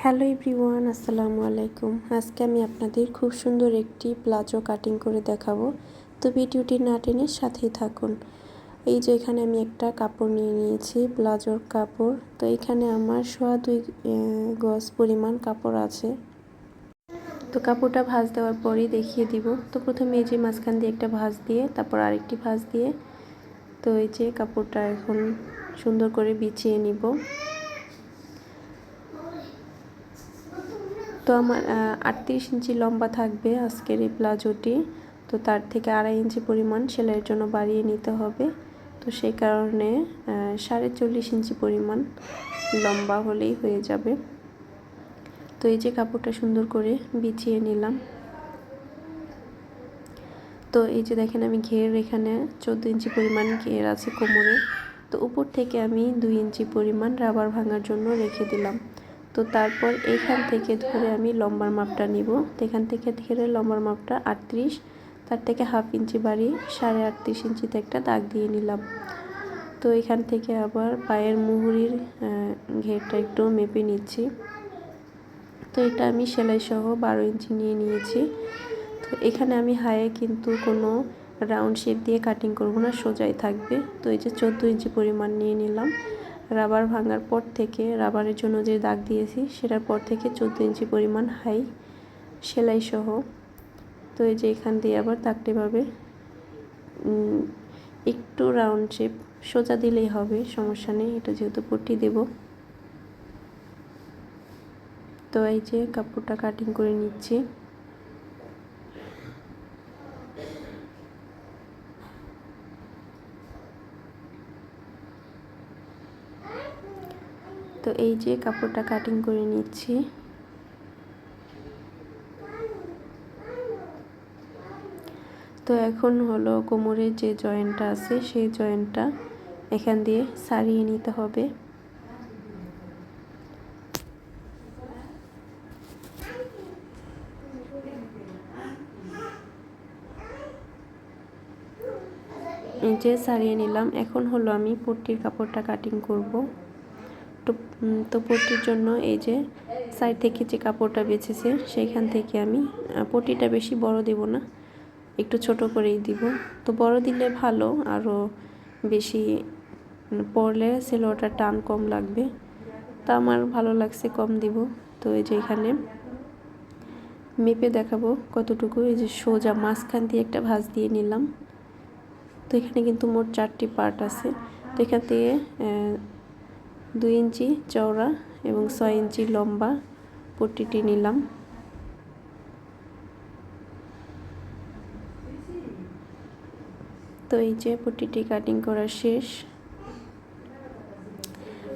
Hello everyone, আসসালামু আলাইকুম। আজকে আমি আপনাদের খুব সুন্দর একটি প্লাজো কাটিং করে দেখাবো। তো ভিডিওটি না টেনে সাথেই থাকুন। এই যে এখানে আমি একটা কাপড় নিয়ে নিয়েছি, প্লাজোর কাপড়। তো এখানে আমার 2.5 গজ পরিমাণ কাপড় আছে। তো কাপড়টা ভাঁজ দেওয়ার পরেই দেখিয়ে দিব। তো প্রথমে এই যে মাঝখান দিয়ে একটা ভাঁজ দিয়ে, তারপর আরেকটি ভাঁজ দিয়ে, তো এই যে কাপড়টা এখন সুন্দর করে বিছিয়ে নিব। তো আমার 38 ইঞ্চি লম্বা থাকবে আজকের এই প্লাজোটি। তো তার থেকে 2.5 ইঞ্চি পরিমাণ সেলাইয়ের জন্য বাড়িয়ে নিতে হবে। তো সেই কারণে 40.5 ইঞ্চি পরিমাণ লম্বা হলেই হয়ে যাবে। তো এই যে কাপড়টা সুন্দর করে বিছিয়ে নিলাম। তো এই যে দেখেন আমি ঘের এখানে 14 ইঞ্চি পরিমাণ ঘের আছে কোমরে। তো উপর থেকে আমি 2 ইঞ্চি পরিমাণ রাবার ভাঙার জন্য রেখে দিলাম। তো তারপর এখান থেকে ধরে আমি লম্বার মাপটা নিব। তো এখান থেকে ধরে লম্বার মাপটা 38, তার থেকে 1/2 ইঞ্চি বাড়িয়ে 38.5 ইঞ্চিতে একটা দাগ দিয়ে নিলাম। তো এখান থেকে আবার পায়ের মুহুরির ঘেরটা একটু মেপে নিচ্ছি। তো এটা আমি সেলাই সহ 12 ইঞ্চি নিয়ে নিয়েছি। তো এখানে আমি হায়ে কিন্তু কোনো রাউন্ড শেপ দিয়ে কাটিং করব না, সোজাই থাকবে। তো এই যে 14 ইঞ্চি পরিমাণ নিয়ে নিলাম। রাবার ভাঙার পর থেকে, রাবারের জন্য যে দাগ দিয়েছি সেটার পর থেকে 14 ইঞ্চি পরিমাণ হাই সেলাই সহ। তো এই যে এখান দিয়ে আবার দাগটিভাবে একটু রাউন্ড শেপ, সোজা দিলেই হবে, সমস্যা নেই, এটা যেহেতু পট্টি দেব। তো এই যে কাপড়টা কাটিং করে নিচ্ছি। তো এই যে কাপড়টা কাটিং করে নিচ্ছি। তো এখন হলো কোমরের যে জয়েন্টটা আছে সেই জয়েন্টটা এখান দিয়ে সারিয়ে নিতে হবে। এই যে সারিয়ে নিলাম। এখন হলো আমি পট্টির কাপড়টা কাটিং করব। তো পট্টির জন্য এই যে সাইড থেকে যে কাপড়টা বেঁচেছে সেইখান থেকে আমি পট্টিটা বেশি বড় দেব না, একটু ছোট করেই দিব। তো বড় দিলে ভালো, আরও বেশি পরলে সেলোয়ারটা টান কম লাগবে। তা আমার ভালো লাগছে কম দিব। তো এই যে এখানে মেপে দেখাবো কতটুকু। এই যে সোজা মাঝখান দিয়ে একটা ভাঁজ দিয়ে নিলাম। তো এখানে কিন্তু মোট 4টি পার্ট আছে। তো এখান থেকে 2 ইঞ্চি চওড়া এবং 6 ইঞ্চি লম্বা পট্টিটি নিলাম। তো এই যে পট্টিটি কাটিং করা শেষ।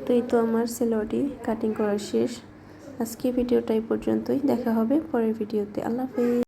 তো এই তো আমার সেলোয়ারটি কাটিং করা শেষ। আজকে ভিডিওটা এই পর্যন্তই, দেখা হবে পরের ভিডিওতে। আল্লাহ হাফেজ।